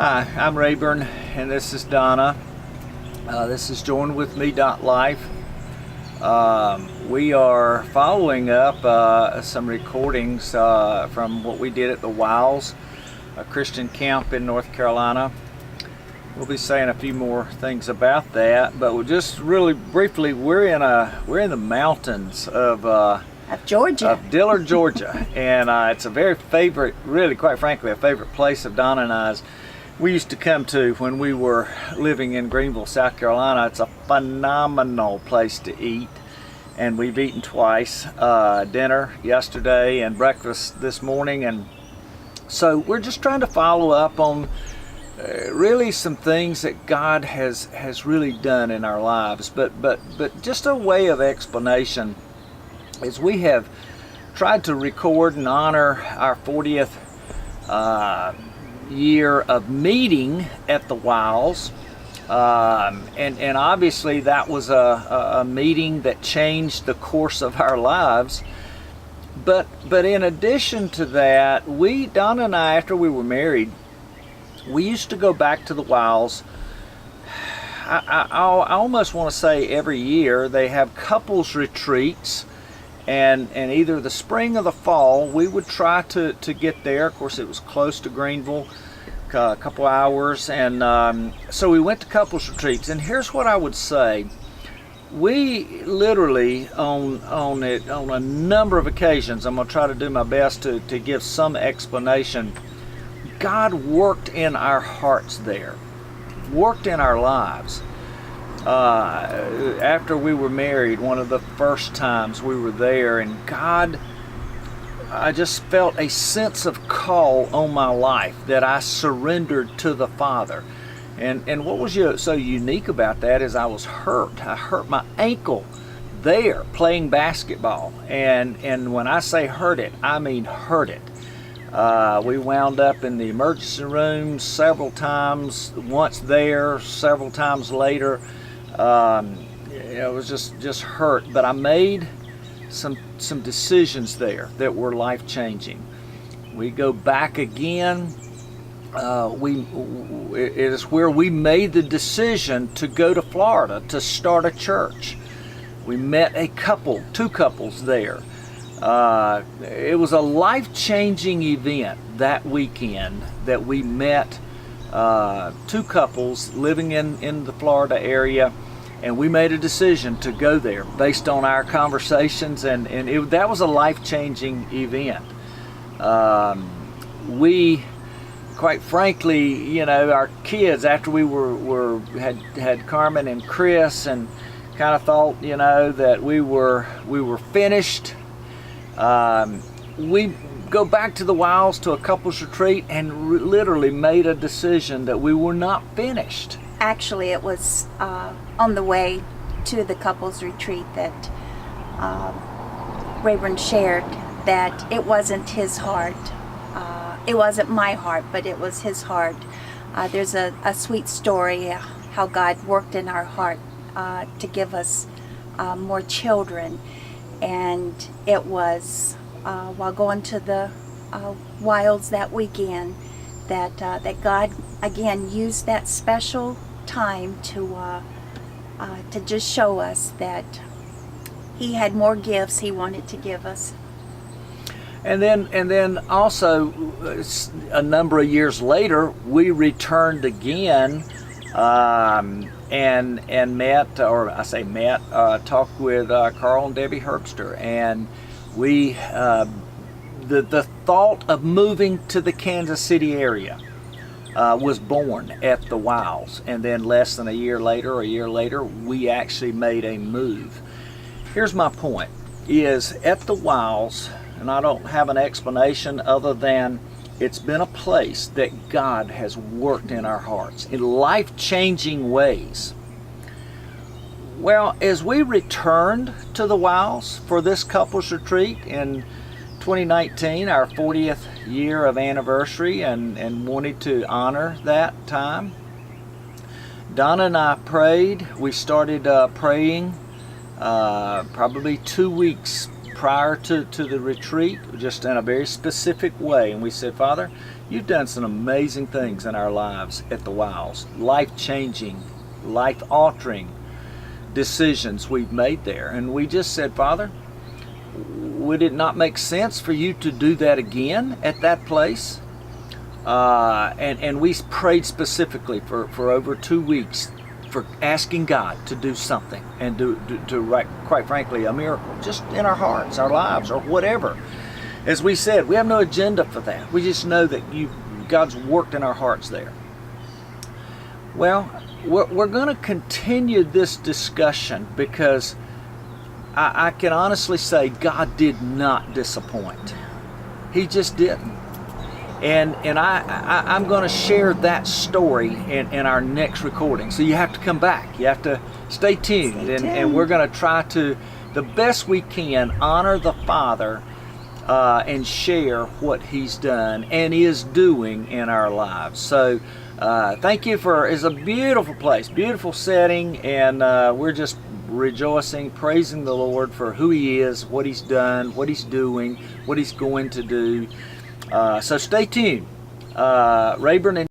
Hi, I'm Rayburn, and this is Donna. This is joinwithme.life. We are following up some recordings from what we did at the Wilds, a Christian camp in North Carolina. We'll be saying a few more things about that, but we'll just really briefly, we're in the mountains of Georgia, of Dillard, Georgia, and it's a very favorite, really, quite frankly, a favorite place of Donna and I's. We used to come to when we were living in Greenville, South Carolina. It's a phenomenal place to eat, and we've eaten twice, dinner yesterday and breakfast this morning, and so we're just trying to follow up on really some things that God has really done in our lives, but just a way of explanation is we have tried to record and honor our 40th year of meeting at the Wilds, and obviously that was a meeting that changed the course of our lives. But in addition to that, Donna and I, after we were married, we used to go back to the Wilds. I almost want to say every year they have couples retreats, and either the spring or the fall we would try to get there. Of course, it was close to Greenville, a couple hours, and so we went to couples retreats. And here's what I would say: we literally on a number of occasions, I'm going to try to do my best to give some explanation, God worked in our hearts there, worked in our lives. After we were married, one of the first times we were there, and God, I just felt a sense of call on my life that I surrendered to the Father. And what was so unique about that is I was hurt. I hurt my ankle there playing basketball. And when I say hurt it, I mean hurt it. We wound up in the emergency room several times, once there, several times later. It was just hurt, but I made some decisions there that were life-changing. We go back again. It is where we made the decision to go to Florida to start a church. We met two couples there. It was a life-changing event that weekend that we met two couples living in the Florida area, and we made a decision to go there based on our conversations, and that was a life-changing event. We, quite frankly, our kids, after we had Carmen and Chris, and kind of thought that we were finished, we go back to the Wilds to a couples retreat and literally made a decision that we were not finished. Actually, it was on the way to the couples retreat that Rayburn shared that it wasn't his heart. It wasn't my heart, but it was his heart. There's a sweet story how God worked in our heart to give us more children, and it was while going to the Wilds that weekend that God again used that special time to just show us that He had more gifts He wanted to give us. And then also a number of years later, we returned again and met, or I say met, talked with Carl and Debbie Herbster, and we the thought of moving to the Kansas City area was born at the Wilds, and then less than a year later, we actually made a move. Here's my point: is at the Wilds, and I don't have an explanation other than it's been a place that God has worked in our hearts in life-changing ways. Well, as we returned to the Wilds for this couples retreat in 2019, our 40th year of anniversary, and wanted to honor that time, Donna and I prayed. We started praying probably 2 weeks prior to the retreat, just in a very specific way. And we said, Father, You've done some amazing things in our lives at the Wilds. Life-changing, life-altering decisions we've made there. And we just said, Father, would it not make sense for you to do that again at that place? And we prayed specifically for over 2 weeks for asking God to do something and to quite frankly, a miracle just in our hearts, our lives, or whatever. As we said, we have no agenda for that. We just know that God's worked in our hearts there. Well, we're going to continue this discussion because I can honestly say God did not disappoint. He just didn't. And I'm going to share that story in our next recording. So you have to come back. You have to stay tuned. And we're going to try to, the best we can, honor the Father and share what He's done and is doing in our lives. So thank you it's a beautiful place, beautiful setting, and we're just rejoicing, praising the Lord for who He is, what He's done, what He's doing, what He's going to do. So stay tuned. Rayburn and